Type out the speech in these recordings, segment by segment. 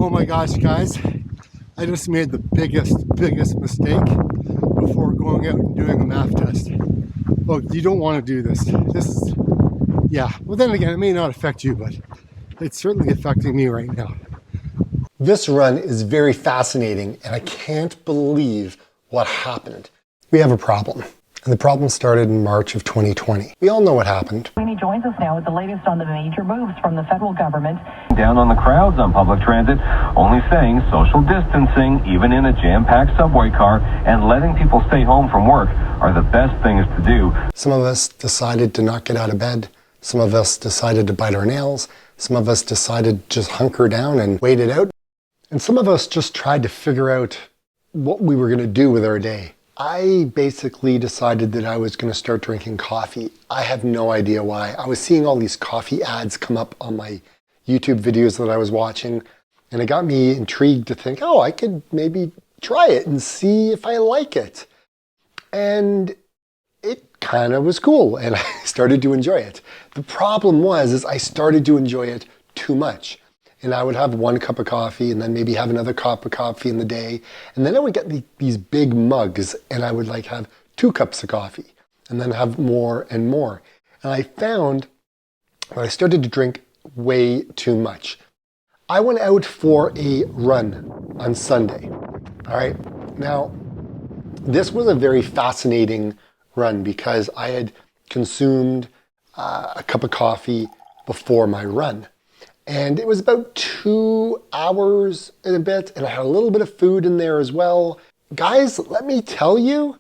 Oh my gosh, guys, I just made the biggest mistake before going out and doing a MAF test. Look, you don't want to do this. Yeah, well then again, it may not affect you, but it's certainly affecting me right now. This run is very fascinating, and I can't believe what happened. We have a problem. And the problem started in March of 2020. We all know what happened. He joins us now with the latest on the major moves from the federal government. Down on the crowds on public transit, only saying social distancing, even in a jam-packed subway car, and letting people stay home from work are the best things to do. Some of us decided to not get out of bed. Some of us decided to bite our nails. Some of us decided to just hunker down and wait it out. And some of us just tried to figure out what we were going to do with our day. I basically decided that I was going to start drinking coffee. I have no idea why. I was seeing all these coffee ads come up on my YouTube videos that I was watching, and it got me intrigued to think, oh, I could maybe try it and see if I like it. And it kind of was cool, and I started to enjoy it. The problem is I started to enjoy it too much. And I would have 1 cup of coffee and then maybe have another cup of coffee in the day. And then I would get these big mugs and I would like have 2 cups of coffee and then have more and more. And I found that I started to drink way too much. I went out for a run on Sunday. All right. Now, this was a very fascinating run because I had consumed a cup of coffee before my run. And it was about 2 hours and a bit, and I had a little bit of food in there as well. Guys, let me tell you,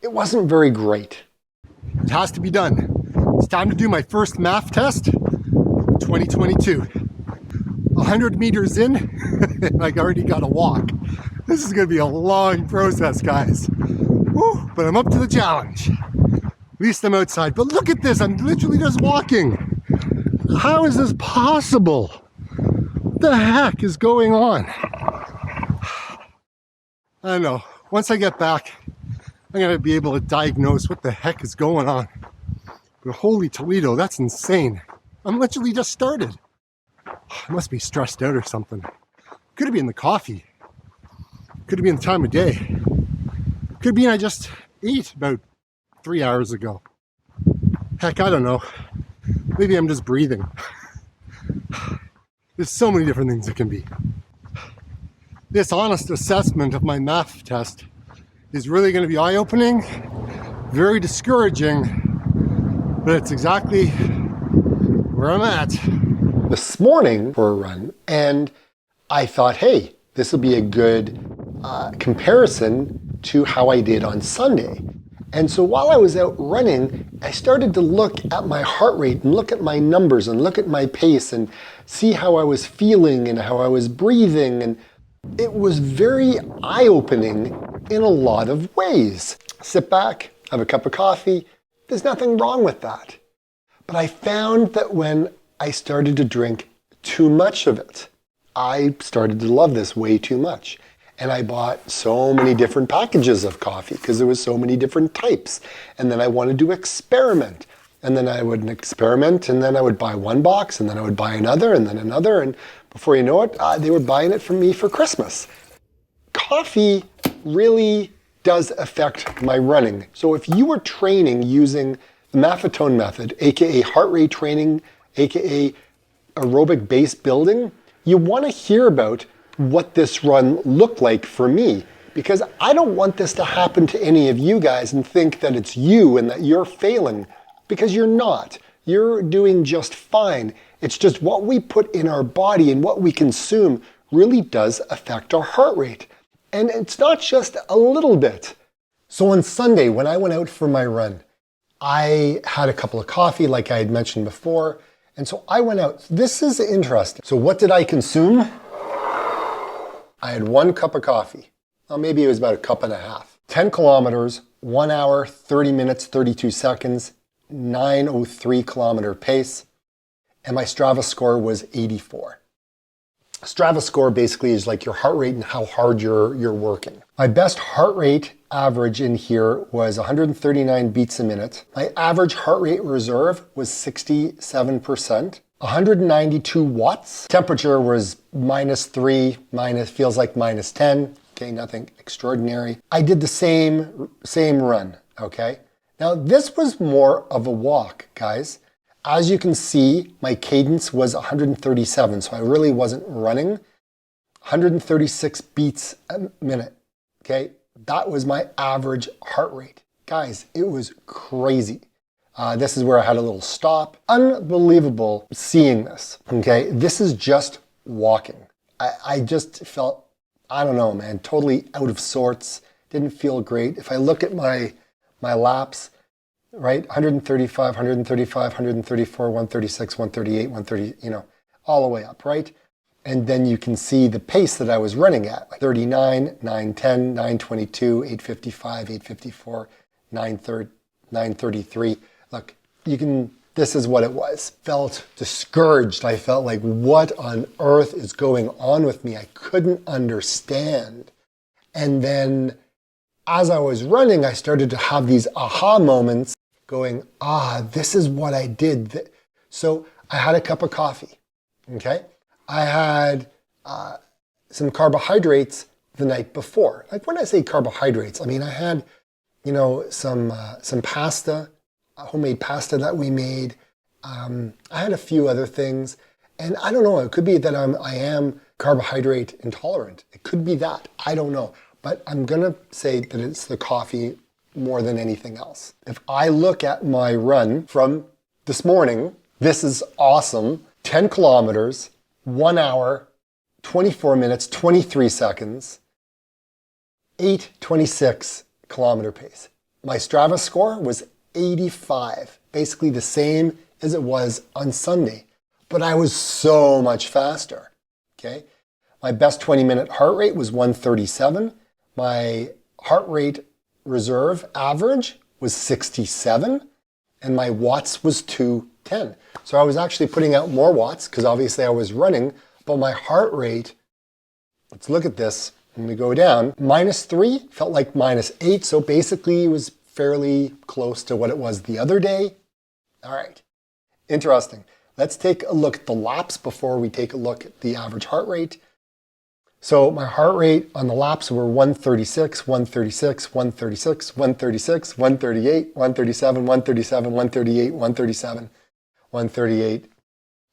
it wasn't very great. It has to be done. It's time to do my first MAF test, 2022. 100 meters in, and I already got to walk. This is going to be a long process, guys. Woo, but I'm up to the challenge. At least I'm outside. But look at this, I'm literally just walking. How is this possible? What the heck is going on? I don't know. Once I get back, I'm going to be able to diagnose what the heck is going on. But holy Toledo, that's insane. I'm literally just started. I must be stressed out or something. Could have been the coffee. Could have been the time of day. Could have been I just ate about 3 hours ago. Heck, I don't know. Maybe I'm just breathing. There's so many different things it can be. This honest assessment of my MAF test is really going to be eye-opening, very discouraging, but it's exactly where I'm at. This morning for a run, and I thought, hey, this will be a good comparison to how I did on Sunday. And so while I was out running, I started to look at my heart rate and look at my numbers and look at my pace and see how I was feeling and how I was breathing. And it was very eye-opening in a lot of ways. Sit back, have a cup of coffee. There's nothing wrong with that. But I found that when I started to drink too much of it, I started to love this way too much. And I bought so many different packages of coffee because there was so many different types. And then I wanted to experiment. And then I would experiment, and then I would buy 1 box, and then I would buy another, and then another. And before you know it, they were buying it from me for Christmas. Coffee really does affect my running. So if you were training using the Maffetone Method, a.k.a. heart rate training, a.k.a. aerobic base building, you want to hear about what this run looked like for me, because I don't want this to happen to any of you guys and think that it's you and that you're failing, because you're not. You're doing just fine. It's just what we put in our body and what we consume really does affect our heart rate. And it's not just a little bit. So on Sunday, when I went out for my run, I had a couple of coffee like I had mentioned before. And so I went out. This is interesting. So what did I consume? I had 1 cup of coffee. Well, maybe it was about 1.5 cups. 10 kilometers, 1 hour, 30 minutes, 32 seconds, 9:03 kilometer pace. And my Strava score was 84. Strava score basically is like your heart rate and how hard you're working. My best heart rate average in here was 139 beats a minute. My average heart rate reserve was 67%. 192 watts. Temperature was -3, feels like -10. Okay, nothing extraordinary. I did the same run, okay? Now this was more of a walk, guys. As you can see, my cadence was 137, so I really wasn't running. 136 beats a minute, okay? That was my average heart rate. Guys, it was crazy. This is where I had a little stop. Unbelievable seeing this, okay? This is just walking. I just felt, I don't know, man, totally out of sorts. Didn't feel great. If I look at my laps, right? 135, 135, 134, 136, 138, 130, you know, all the way up, right? And then you can see the pace that I was running at, like 39, 910, 922, 855, 854, 933. Look, you can, this is what it was. Felt discouraged. I felt like, what on earth is going on with me? I couldn't understand. And then as I was running, I started to have these aha moments going, this is what I did. So I had a cup of coffee, okay? I had some carbohydrates the night before. Like when I say carbohydrates, I mean, I had, you know, some pasta, homemade pasta that we made. I had a few other things. And I don't know, it could be that I am carbohydrate intolerant. It could be that, I don't know. But I'm gonna say that it's the coffee more than anything else. If I look at my run from this morning, this is awesome. 10 kilometers, 1 hour, 24 minutes, 23 seconds, 8:26 kilometer pace. My Strava score was 85, basically the same as it was on Sunday, but I was so much faster, okay? My best 20-minute heart rate was 137. My heart rate reserve average was 67, and my watts was 210. So I was actually putting out more watts because obviously I was running, but my heart rate, let's look at this, when we go down, -3 felt like -8, so basically it was fairly close to what it was the other day. All right, interesting. Let's take a look at the laps before we take a look at the average heart rate. So my heart rate on the laps were 136, 136, 136, 136, 138, 137, 137, 138, 137, 138.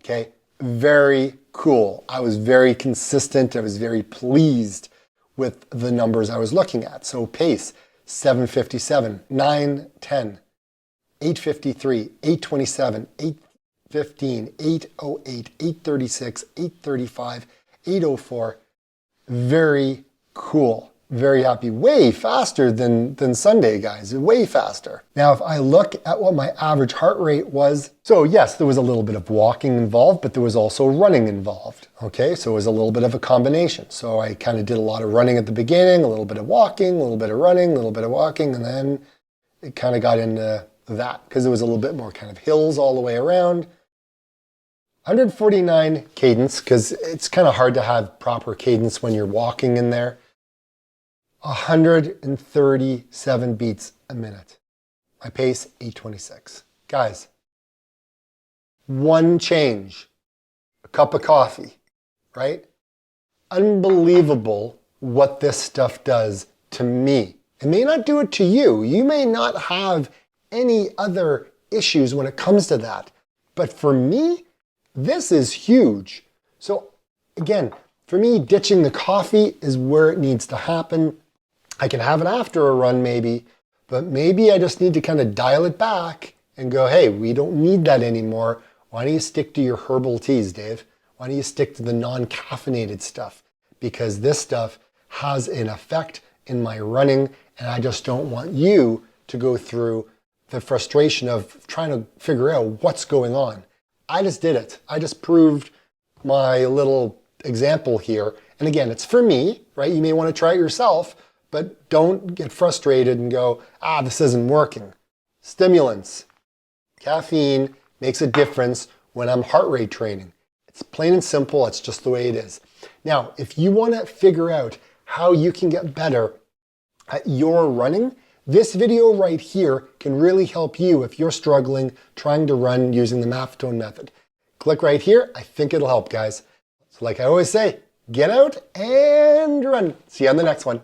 Okay, very cool. I was very consistent. I was very pleased with the numbers I was looking at. So pace, 757, 910, 853, 827, 815, 808, 836, 835, 804. Very cool. Very happy. Way faster than Sunday, guys. Way faster. Now, if I look at what my average heart rate was, so yes, there was a little bit of walking involved, but there was also running involved. Okay, so it was a little bit of a combination. So I kind of did a lot of running at the beginning, a little bit of walking, a little bit of running, a little bit of walking, and then it kind of got into that because it was a little bit more kind of hills all the way around. 149 cadence, because it's kind of hard to have proper cadence when you're walking in there. 137 beats a minute. My pace, 8:26. Guys, one change, a cup of coffee, right? Unbelievable what this stuff does to me. It may not do it to you. You may not have any other issues when it comes to that. But for me, this is huge. So again, for me, ditching the coffee is where it needs to happen. I can have it after a run maybe, but maybe I just need to kind of dial it back and go, hey, we don't need that anymore. Why don't you stick to your herbal teas, Dave? Why don't you stick to the non-caffeinated stuff? Because this stuff has an effect in my running, and I just don't want you to go through the frustration of trying to figure out what's going on. I just did it. I just proved my little example here. And again, it's for me, right? You may want to try it yourself, but don't get frustrated and go, this isn't working. Stimulants, caffeine makes a difference when I'm heart rate training. It's plain and simple. It's just the way it is. Now, if you want to figure out how you can get better your running, this video right here can really help you if you're struggling trying to run using the Maffetone method. Click right here. I think it'll help, guys. So like I always say, get out and run. See you on the next one.